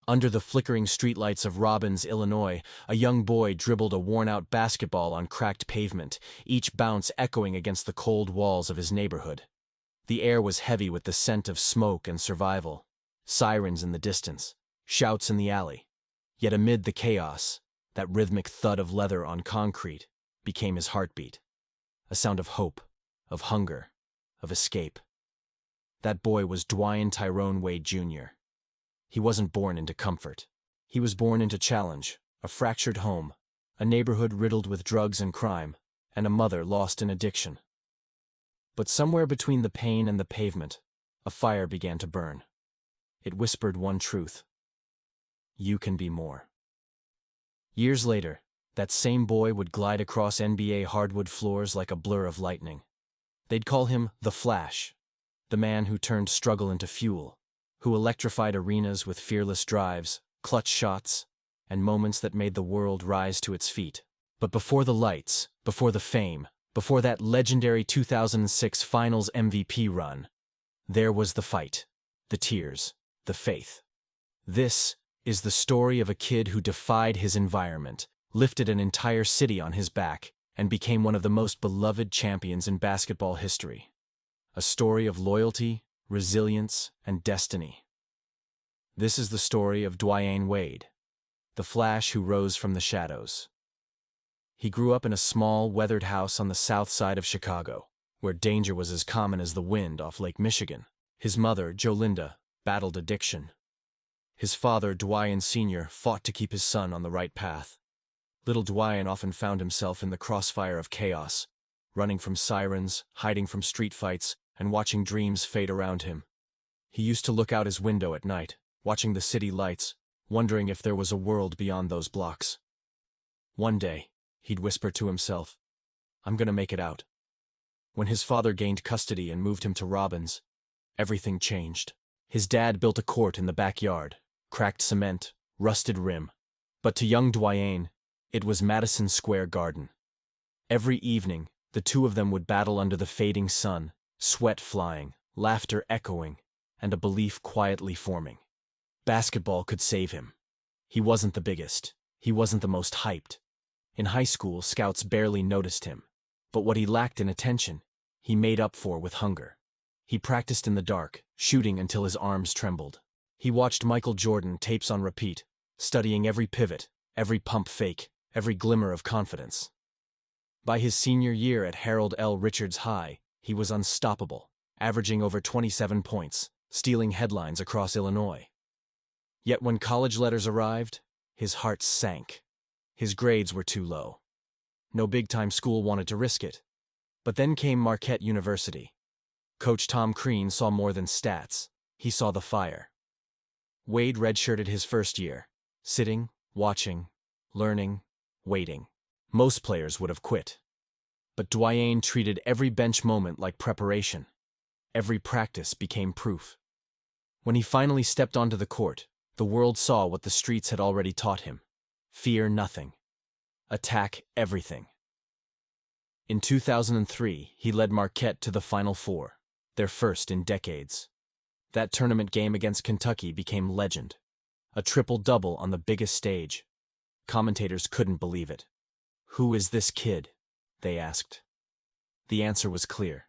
Under the flickering streetlights of Robbins, Illinois, a young boy dribbled a worn-out basketball on cracked pavement, each bounce echoing against the cold walls of his neighborhood. The air was heavy with the scent of smoke and survival. Sirens in the distance, shouts in the alley. Yet amid the chaos, that rhythmic thud of leather on concrete became his heartbeat. A sound of hope, of hunger, of escape. That boy was Dwyane Wade Jr. He wasn't born into comfort. He was born into challenge, a fractured home, a neighborhood riddled with drugs and crime, and a mother lost in addiction. But somewhere between the pain and the pavement, a fire began to burn. It whispered one truth: you can be more. Years later, that same boy would glide across NBA hardwood floors like a blur of lightning. They'd call him the Flash, the man who turned struggle into fuel, who electrified arenas with fearless drives, clutch shots, and moments that made the world rise to its feet. But before the lights, before the fame, before that legendary 2006 Finals MVP run, there was the fight, the tears, the faith. This is the story of a kid who defied his environment, lifted an entire city on his back, and became one of the most beloved champions in basketball history. A story of loyalty, resilience, and destiny. This is the story of Dwyane Wade, the Flash who rose from the shadows. He grew up in a small, weathered house on the south side of Chicago, where danger was as common as the wind off Lake Michigan. His mother, Jolinda, battled addiction. His father, Dwyane Sr., fought to keep his son on the right path. Little Dwyane often found himself in the crossfire of chaos, running from sirens, hiding from street fights, and watching dreams fade around him. He used to look out his window at night, watching the city lights, wondering if there was a world beyond those blocks. One day, he'd whisper to himself, "I'm gonna make it out." When his father gained custody and moved him to Robbins, everything changed. His dad built a court in the backyard, cracked cement, rusted rim. But to young Dwyane, it was Madison Square Garden. Every evening, the two of them would battle under the fading sun, sweat flying, laughter echoing, and a belief quietly forming. Basketball could save him. He wasn't the biggest. He wasn't the most hyped. In high school, scouts barely noticed him. But what he lacked in attention, he made up for with hunger. He practiced in the dark, shooting until his arms trembled. He watched Michael Jordan tapes on repeat, studying every pivot, every pump fake, every glimmer of confidence. By his senior year at Harold L. Richards High, he was unstoppable, averaging over 27 points, stealing headlines across Illinois. Yet when college letters arrived, his heart sank. His grades were too low. No big-time school wanted to risk it. But then came Marquette University. Coach Tom Crean saw more than stats. He saw the fire. Wade redshirted his first year, sitting, watching, learning, waiting. Most players would have quit. But Dwyane treated every bench moment like preparation. Every practice became proof. When he finally stepped onto the court, the world saw what the streets had already taught him. Fear nothing. Attack everything. In 2003, he led Marquette to the Final Four, their first in decades. That tournament game against Kentucky became legend. A triple-double on the biggest stage. Commentators couldn't believe it. "Who is this kid?" they asked. The answer was clear.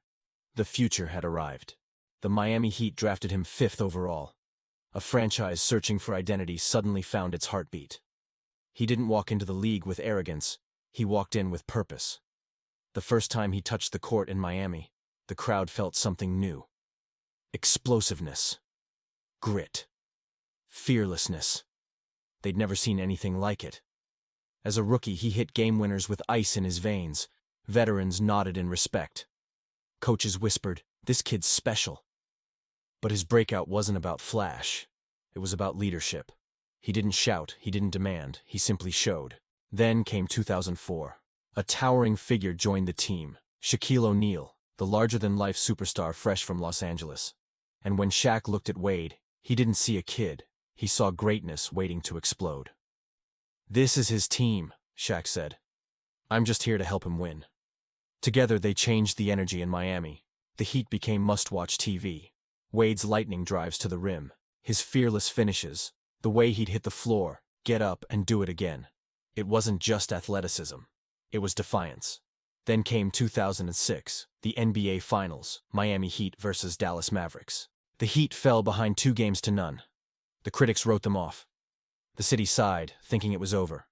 The future had arrived. The Miami Heat drafted him 5th overall. A franchise searching for identity suddenly found its heartbeat. He didn't walk into the league with arrogance. He walked in with purpose. The first time he touched the court in Miami, the crowd felt something new. Explosiveness. Grit. Fearlessness. They'd never seen anything like it. As a rookie, he hit game winners with ice in his veins. Veterans nodded in respect. Coaches whispered, "This kid's special." But his breakout wasn't about flash. It was about leadership. He didn't shout, he didn't demand, he simply showed. Then came 2004. A towering figure joined the team, Shaquille O'Neal, the larger-than-life superstar fresh from Los Angeles. And when Shaq looked at Wade, he didn't see a kid. He saw greatness waiting to explode. "This is his team," Shaq said. "I'm just here to help him win." Together they changed the energy in Miami. The Heat became must-watch TV. Wade's lightning drives to the rim, his fearless finishes, The way he'd hit the floor, get up, and do it again. It wasn't just athleticism. It was defiance. Then came 2006, the NBA Finals, Miami Heat versus Dallas Mavericks. The Heat fell behind 2-0. The critics wrote them off. The city sighed, thinking it was over.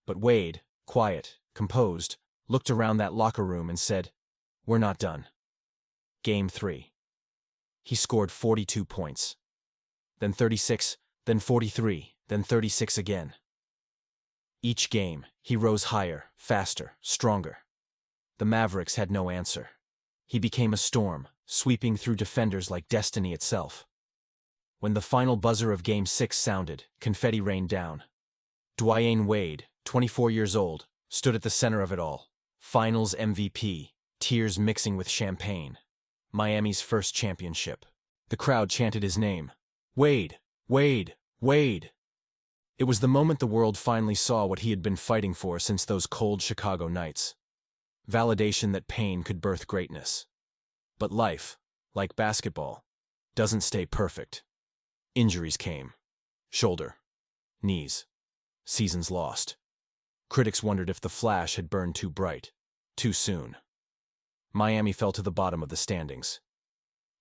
But Wade, quiet, composed, looked around that locker room and said, "We're not done." Game 3. He scored 42 points. Then 36, then 43, then 36 again. Each game, he rose higher, faster, stronger. The Mavericks had no answer. He became a storm, sweeping through defenders like destiny itself. When the final buzzer of Game 6 sounded, confetti rained down. Dwyane Wade, 24 years old, stood at the center of it all. Finals MVP, tears mixing with champagne. Miami's first championship. The crowd chanted his name. Wade! Wade! Wade! It was the moment the world finally saw what he had been fighting for since those cold Chicago nights. Validation that pain could birth greatness. But life, like basketball, doesn't stay perfect. Injuries came. Shoulder. Knees. Seasons lost. Critics wondered if the flash had burned too bright, too soon. Miami fell to the bottom of the standings.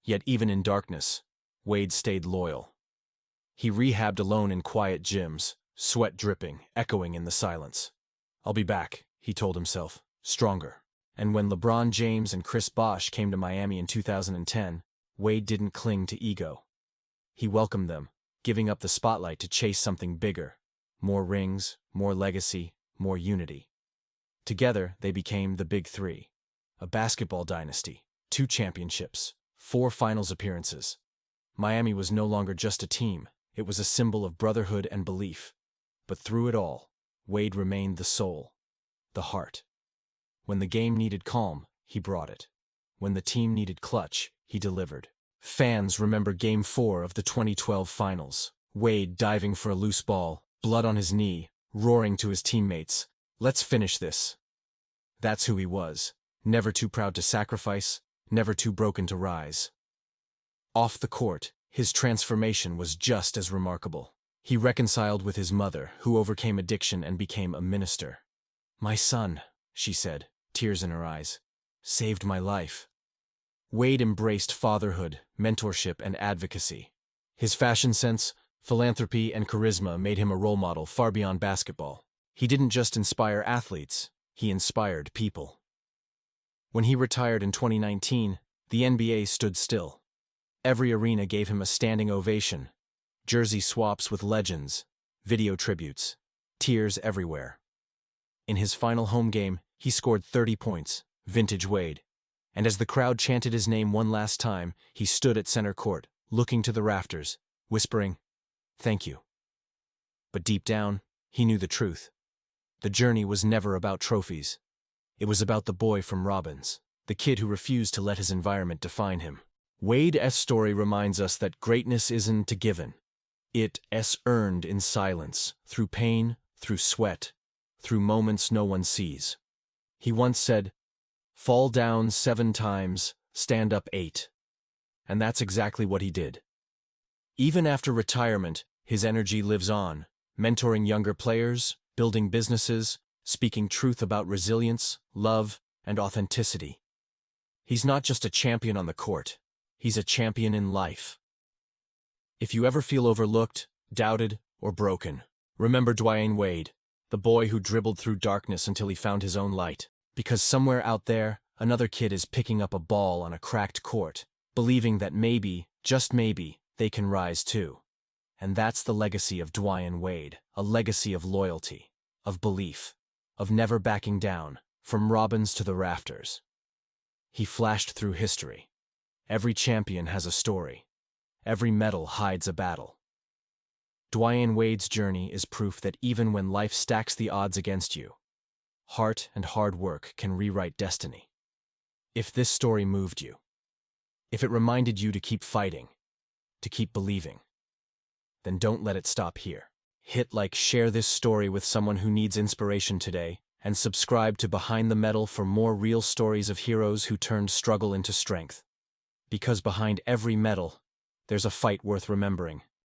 Yet even in darkness, Wade stayed loyal. He rehabbed alone in quiet gyms, sweat dripping, echoing in the silence. "I'll be back," he told himself, stronger. And when LeBron James and Chris Bosh came to Miami in 2010, Wade didn't cling to ego. He welcomed them, giving up the spotlight to chase something bigger. More rings, more legacy, more unity. Together, they became the Big Three. A basketball dynasty, 2 championships, 4 finals appearances. Miami was no longer just a team, it was a symbol of brotherhood and belief. But through it all, Wade remained the soul, the heart. When the game needed calm, he brought it. When the team needed clutch, he delivered. Fans remember Game 4 of the 2012 Finals. Wade diving for a loose ball, blood on his knee, roaring to his teammates, "Let's finish this." That's who he was. Never too proud to sacrifice, never too broken to rise. Off the court, his transformation was just as remarkable. He reconciled with his mother, who overcame addiction and became a minister. "My son," she said, tears in her eyes, "saved my life." Wade embraced fatherhood, mentorship, and advocacy. His fashion sense, philanthropy, and charisma made him a role model far beyond basketball. He didn't just inspire athletes, he inspired people. When he retired in 2019, the NBA stood still. Every arena gave him a standing ovation. Jersey swaps with legends, video tributes, tears everywhere. In his final home game, he scored 30 points, vintage Wade. And as the crowd chanted his name one last time, he stood at center court, looking to the rafters, whispering, "Thank you." But deep down, he knew the truth. The journey was never about trophies. It was about the boy from Robbins, the kid who refused to let his environment define him. Wade's story reminds us that greatness isn't a given. It's earned in silence, through pain, through sweat, through moments no one sees. He once said, "Fall down 7 times, stand up 8. And that's exactly what he did. Even after retirement, his energy lives on, mentoring younger players, building businesses, speaking truth about resilience, love, and authenticity. He's not just a champion on the court, he's a champion in life. If you ever feel overlooked, doubted, or broken, remember Dwyane Wade, the boy who dribbled through darkness until he found his own light. Because somewhere out there, another kid is picking up a ball on a cracked court, believing that maybe, just maybe, they can rise too. And that's the legacy of Dwyane Wade, a legacy of loyalty, of belief, of never backing down, from Robbins to the rafters. He flashed through history. Every champion has a story. Every medal hides a battle. Dwyane Wade's journey is proof that even when life stacks the odds against you, heart and hard work can rewrite destiny. If this story moved you, if it reminded you to keep fighting, to keep believing, then don't let it stop here. Hit like, share this story with someone who needs inspiration today, and subscribe to Behind the Medal for more real stories of heroes who turned struggle into strength. Because behind every medal, there's a fight worth remembering.